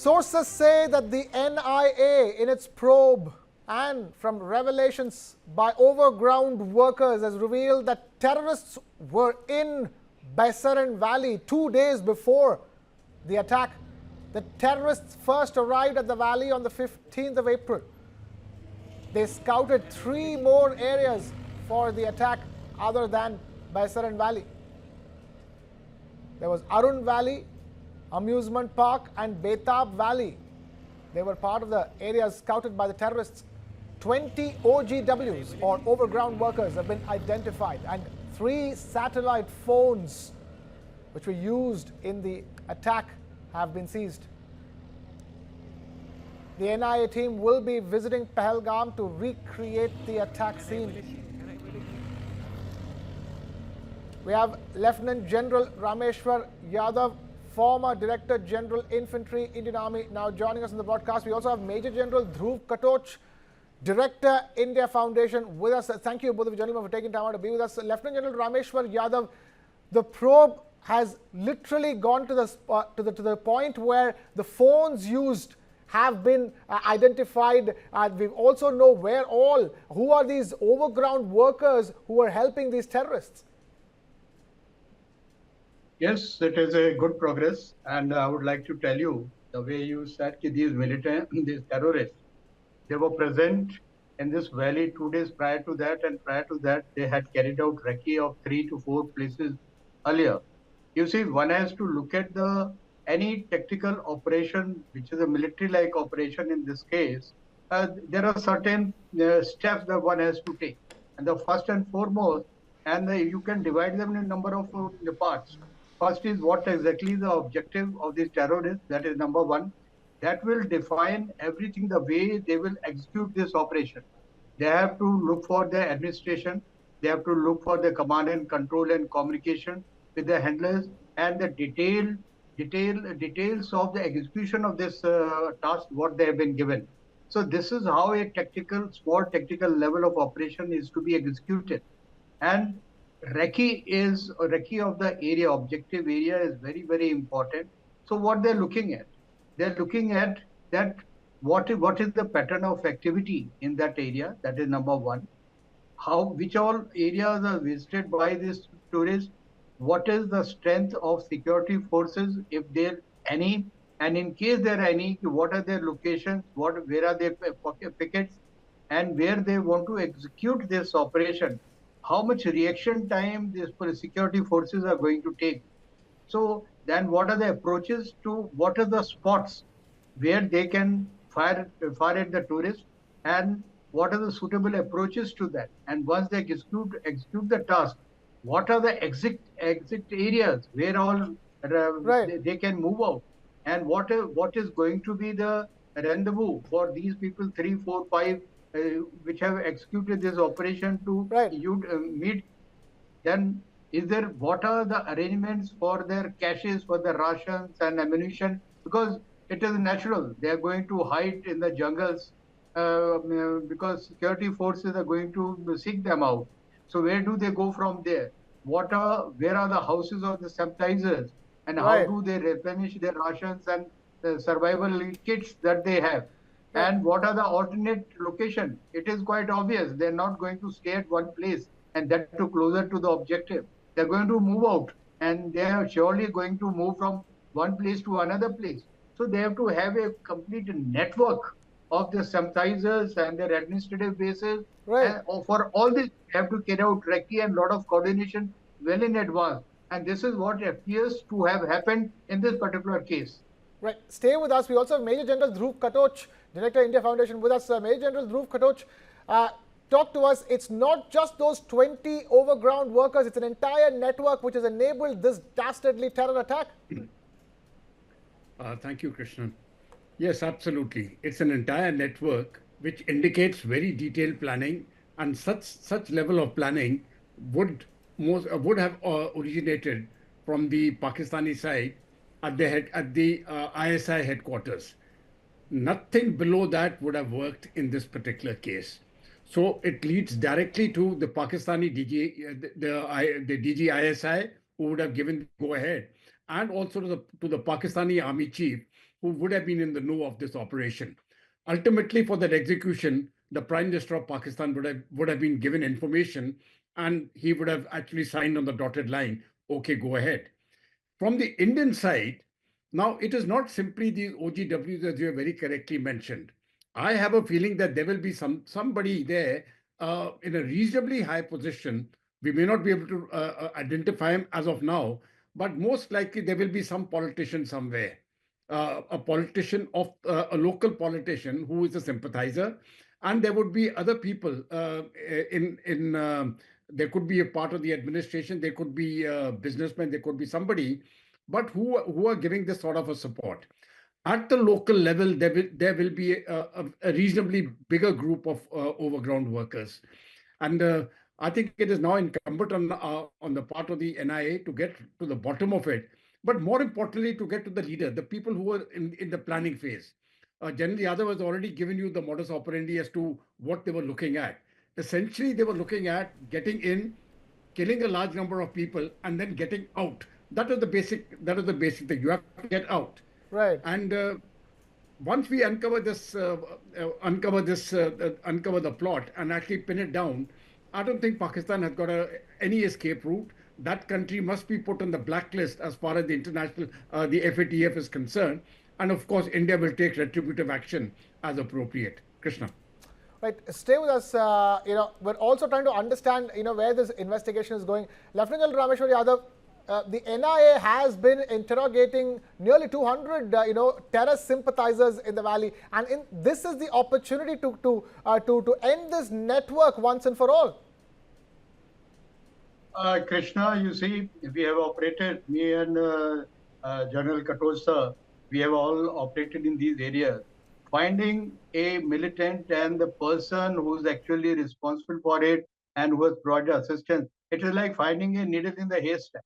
Sources say that the NIA, in its probe and from revelations by Overground Workers, has revealed that terrorists were in Baisaran Valley 2 days before the attack. The terrorists first arrived at the valley on the 15th of April. They scouted 3 more areas for the attack other than Baisaran Valley. There was Aru Valley, Amusement Park and Betaab Valley. They were part of the areas scouted by the terrorists. 20 OGWs or Overground Workers have been identified, and 3 satellite phones which were used in the attack have been seized. The NIA team will be visiting Pahalgam to recreate the attack scene. We have Lieutenant General Rameshwar Yadav, former Director General Infantry, Indian Army, now joining us in the broadcast. We also have Major General Dhruv Katoch, Director, India Foundation, with us. Thank you, both of you gentlemen, for taking time out to be with us. Lieutenant General Rameshwar Yadav, the probe has literally gone to the point where the phones used have been identified. We also know who are these overground workers who are helping these terrorists. Yes, it is a good progress, and I would like to tell you the way you said that these terrorists, they were present in this valley 2 days prior to that, and prior to that, they had carried out recce of 3 to 4 places earlier. You see, one has to look at any tactical operation, which is a military-like operation in this case. There are certain steps that one has to take, and the first and foremost, you can divide them in a number of parts. First is what exactly the objective of these terrorists, that is number one. That will define everything, the way they will execute this operation. They have to look for the administration, they have to look for the command and control and communication with the handlers, and the details of the execution of this task, what they have been given. So this is how a small tactical level of operation is to be executed. And recce of the area, objective area, is very, very important. So what they're looking at that what is the pattern of activity in that area. That is number one. Which all areas are visited by these tourists? What is the strength of security forces, if there are any, and in case there are any, what are their locations? Where are their pickets, and where they want to execute this operation? How much reaction time these security forces are going to take? So then what are the approaches to, what are the spots where they can fire at the tourists, and what are the suitable approaches to that? And once they execute the task, what are the exit areas where all they can move out? And what is going to be the rendezvous for these people, 3, 4, 5, which have executed this operation to meet? Then what are the arrangements for their caches, for the rations and ammunition? Because it is natural, they are going to hide in the jungles because security forces are going to seek them out. So where do they go from there? Where are the houses of the sympathizers, and how do they replenish their rations and the survival kits that they have? And what are the alternate location? It is quite obvious they're not going to stay at one place, and that too closer to the objective. They're going to move out, and they are surely going to move from one place to another place. So they have to have a complete network of the sympathizers and their administrative bases. For all this, they have to carry out recce and lot of coordination well in advance. And this is what appears to have happened in this particular case. Right. Stay with us. We also have Major General Dhruv Katoch, Director, India Foundation, with us. Major General Dhruv Katoch, talk to us. It's not just those 20 overground workers. It's an entire network which has enabled this dastardly terror attack. Thank you, Krishnan. Yes, absolutely. It's an entire network which indicates very detailed planning, and such level of planning would have originated from the Pakistani side at the ISI headquarters. Nothing below that would have worked in this particular case. So it leads directly to the Pakistani the DG ISI, who would have given the go ahead, and also to the Pakistani army chief, who would have been in the know of this operation. Ultimately, for that execution, the Prime Minister of Pakistan would have been given information, and he would have actually signed on the dotted line, okay, go ahead. From the Indian side, now it is not simply these OGWs as you have very correctly mentioned. I have a feeling that there will be somebody there in a reasonably high position. We may not be able to identify him as of now, but most likely there will be some politician somewhere, a politician of a local politician who is a sympathizer, and there would be other people in. There could be a part of the administration, there could be a businessmen, there could be somebody, but who are giving this sort of a support. At the local level, there will be a reasonably bigger group of overground workers, and I think it is now incumbent on the part of the NIA to get to the bottom of it, but more importantly, to get to the leader, the people who are in the planning phase. Generally, Yadav has already given you the modus operandi as to what they were looking at. Essentially, they were looking at getting in, killing a large number of people, and then getting out. That is the basic. That is the basic thing. You have to get out, Right. and once we uncover the plot and actually pin it down, I don't think Pakistan has got any escape route. That country must be put on the blacklist as far as the FATF is concerned, and of course, India will take retributive action as appropriate. Krishna. Right, stay with us. We're also trying to understand, where this investigation is going. Lieutenant General Rameshwar Yadav, the NIA has been interrogating nearly 200, terrorist sympathizers in the valley, and this is the opportunity to end this network once and for all. Krishna, you see, we have operated, me and General Katosa, we have all operated in these areas. Finding a militant and the person who's actually responsible for it and who has provided assistance, it is like finding a needle in the haystack.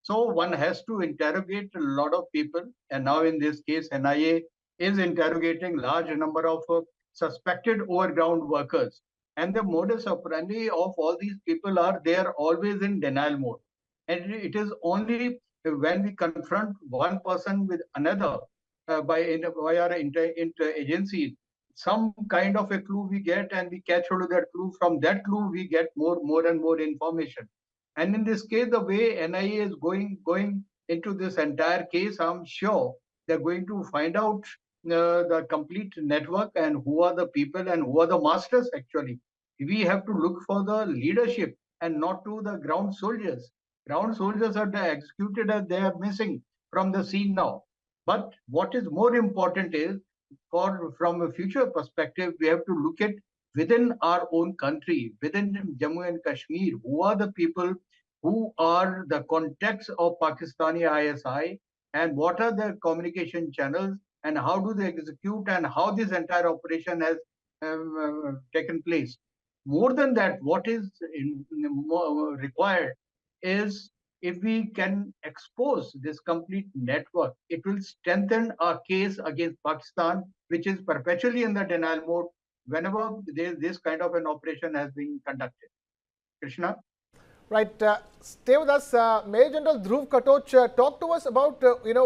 So one has to interrogate a lot of people, and now in this case, NIA is interrogating large number of suspected overground workers. And the modus operandi of all these people are they are always in denial mode. And it is only when we confront one person with another by our inter agencies, some kind of a clue we get, and we catch hold of that clue. From that clue, we get more and more information. And in this case, the way NIA is going into this entire case, I'm sure they're going to find out the complete network and who are the people and who are the masters actually. We have to look for the leadership and not to the ground soldiers. Ground soldiers are executed and they are missing from the scene now. But what is more important is, from a future perspective, we have to look at within our own country, within Jammu and Kashmir, who are the people who are the contacts of Pakistani ISI, and what are their communication channels, and how do they execute, and how this entire operation has taken place. More than that, what is required is, if we can expose this complete network, it will strengthen our case against Pakistan, which is perpetually in the denial mode whenever this kind of an operation has been conducted. Krishna? Right, stay with us. Major General Dhruv Katoch, talk to us about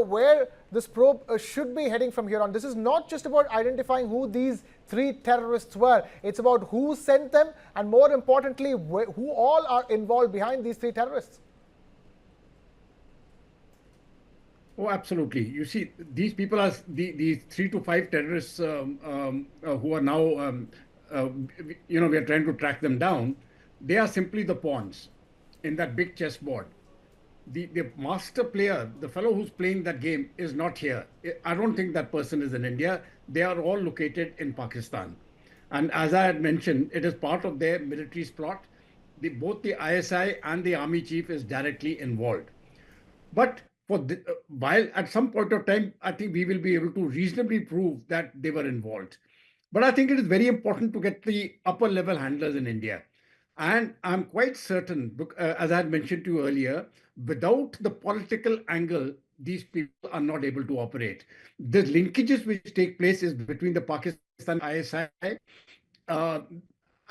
where this probe should be heading from here on. This is not just about identifying who these three terrorists were. It's about who sent them, and more importantly, who all are involved behind these three terrorists. Oh, absolutely. You see, these people are these 3 to 5 terrorists who are now, we are trying to track them down. They are simply the pawns in that big chessboard. The master player, the fellow who's playing that game, is not here. I don't think that person is in India. They are all located in Pakistan. And as I had mentioned, it is part of their military plot. Both the ISI and the army chief is directly involved. But while at some point of time, I think we will be able to reasonably prove that they were involved. But I think it is very important to get the upper level handlers in India. And I'm quite certain, as I had mentioned to you earlier, without the political angle, these people are not able to operate. The linkages which take place is between the Pakistan ISI uh,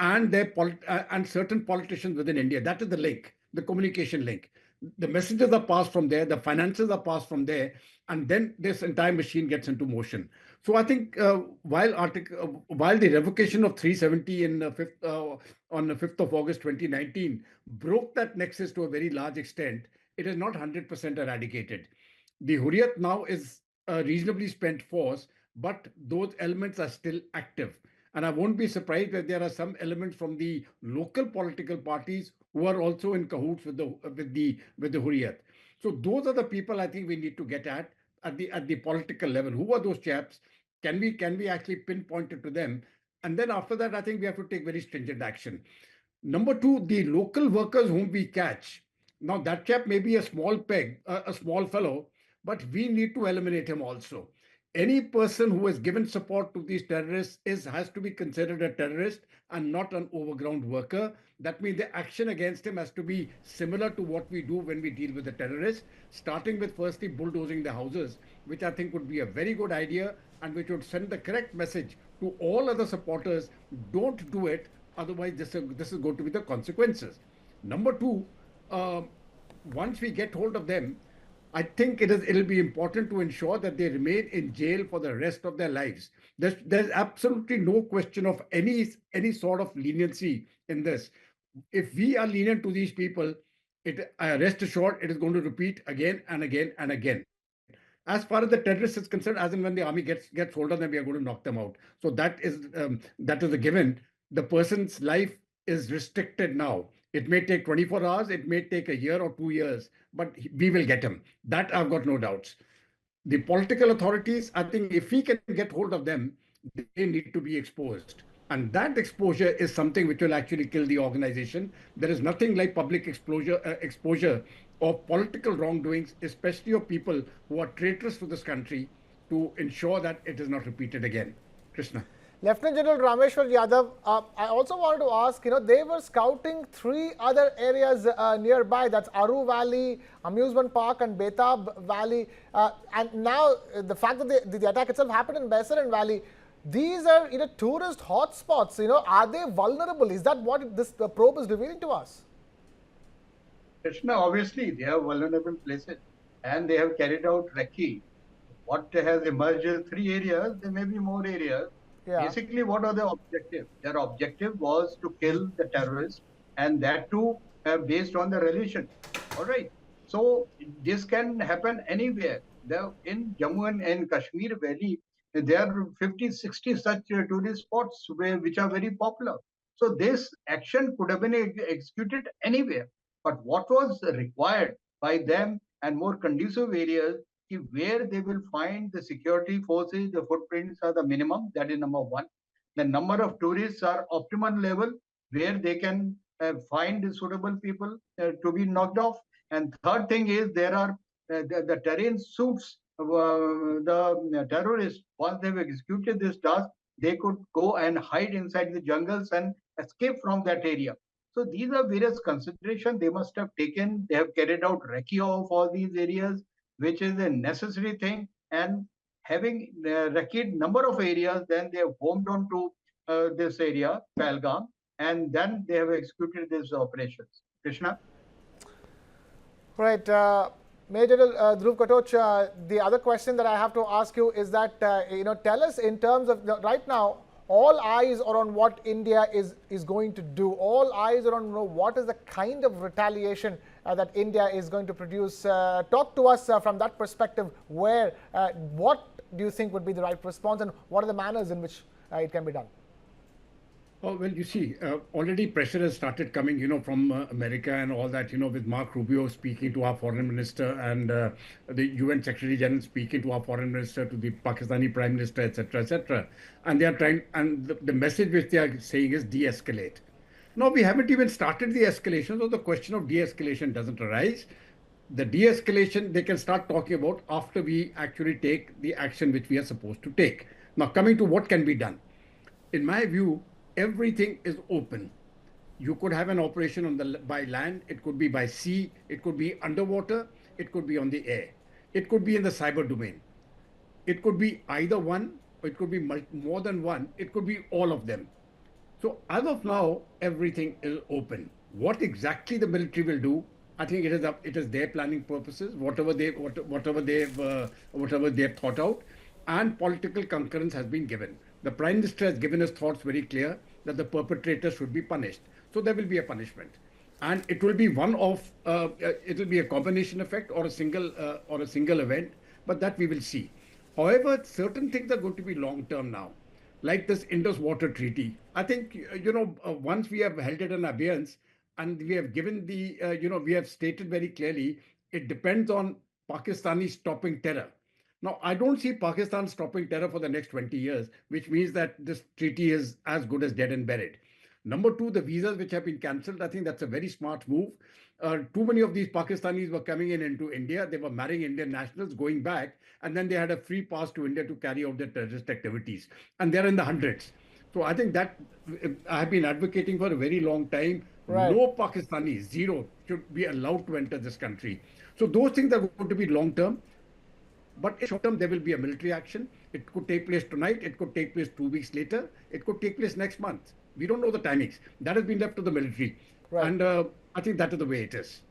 and and certain politicians within India. That is the link, the communication link. the messages are passed from there, the finances are passed from there, and then this entire machine gets into motion. So I think while the revocation of 370 on the 5th of August 2019 broke that nexus to a very large extent, it is not 100% eradicated. The Hurriyat now is a reasonably spent force, but those elements are still active. And I won't be surprised that there are some elements from the local political parties who are also in cahoots with the Hurriyat. So those are the people I think we need to get at the political level. Who are those chaps? Can we actually pinpoint it to them? And then after that, I think we have to take very stringent action. Number two, the local workers whom we catch. Now, that chap may be a small peg, a small fellow, but we need to eliminate him also. Any person who has given support to these terrorists has to be considered a terrorist and not an overground worker. That means the action against him has to be similar to what we do when we deal with the terrorists, starting with firstly bulldozing the houses, which I think would be a very good idea and which would send the correct message to all other supporters. Don't do it, otherwise this is going to be the consequences. Number two, uh, once we get hold of them, I think it'll be important to ensure that they remain in jail for the rest of their lives. There's absolutely no question of any sort of leniency in this. If we are lenient to these people, rest assured it is going to repeat again and again and again. As far as the terrorists is concerned, as and when the army gets hold of them, we are going to knock them out. So that is a given. The person's life is restricted now. It may take 24 hours, it may take a year or 2 years, but we will get him. That I've got no doubts. The political authorities, I think if we can get hold of them, they need to be exposed. And that exposure is something which will actually kill the organization. There is nothing like public exposure of political wrongdoings, especially of people who are traitorous to this country, to ensure that it is not repeated again. Krishna. Lieutenant General Rameshwar Yadav, I also wanted to ask, they were scouting three other areas nearby, that's Aru Valley, Amusement Park and Betaab Valley. And now the fact that the attack itself happened in Baisaran Valley, these are tourist hotspots. Are they vulnerable? Is that what this probe is revealing to us? Krishna, obviously, they are vulnerable places and they have carried out recce. What has emerged is three areas, there may be more areas. Yeah. Basically, what are the objectives? Their objective was to kill the terrorists, and that too based on the relation. All right. So this can happen anywhere. In Jammu and Kashmir Valley, there are 50, 60 such tourist spots which are very popular. So this action could have been executed anywhere. But what was required by them and more conducive areas where they will find the security forces, the footprints are the minimum, that is number one. The number of tourists are optimal level where they can find suitable people to be knocked off. And third thing is there are the terrain suits the terrorists. Once they've executed this task, they could go and hide inside the jungles and escape from that area. So these are various considerations they must have taken. They have carried out recce of all these areas, which is a necessary thing. And having recceed number of areas, then they have homed on to this area, Pahalgam, and then they have executed these operations. Krishna? Right. Major Dhruv Katoch, the other question that I have to ask you is that, tell us in terms of right now, all eyes are on what India is going to do. All eyes are on what is the kind of retaliation that India is going to produce. Talk to us from that perspective. What do you think would be the right response, and what are the manners in which it can be done? Oh, well, you see, already pressure has started coming, from America and all that, with Mark Rubio speaking to our foreign minister and the UN Secretary General speaking to our foreign minister, to the Pakistani Prime Minister, etc., etc. And they are trying, and the message which they are saying is de-escalate. No, we haven't even started the escalation, so the question of de-escalation doesn't arise. The de-escalation they can start talking about after we actually take the action which we are supposed to take. Now, coming to what can be done. In my view, everything is open. You could have an operation by land, it could be by sea, it could be underwater, it could be on the air, it could be in the cyber domain. It could be either one, or it could be more than one, it could be all of them. So as of now, everything is open. What exactly the military will do, I think it is their planning purposes, whatever they've thought out, and political concurrence has been given. The Prime Minister has given his thoughts very clear that the perpetrator should be punished. So there will be a punishment, and it will be it will be a combination effect or a single event, but that we will see. However, certain things are going to be long term now, like this Indus Water Treaty. I think, once we have held it in abeyance and we have given we have stated very clearly, it depends on Pakistani stopping terror. Now, I don't see Pakistan stopping terror for the next 20 years, which means that this treaty is as good as dead and buried. Number two, the visas which have been cancelled, I think that's a very smart move. Too many of these Pakistanis were coming into India. They were marrying Indian nationals, going back, and then they had a free pass to India to carry out their terrorist activities. And they're in the hundreds. So I think that I have been advocating for a very long time. Right. No Pakistanis, zero, should be allowed to enter this country. So those things are going to be long term. But in short term, there will be a military action. It could take place tonight. It could take place 2 weeks later. It could take place next month. We don't know the timings. That has been left to the military. Right. And I think that is the way it is.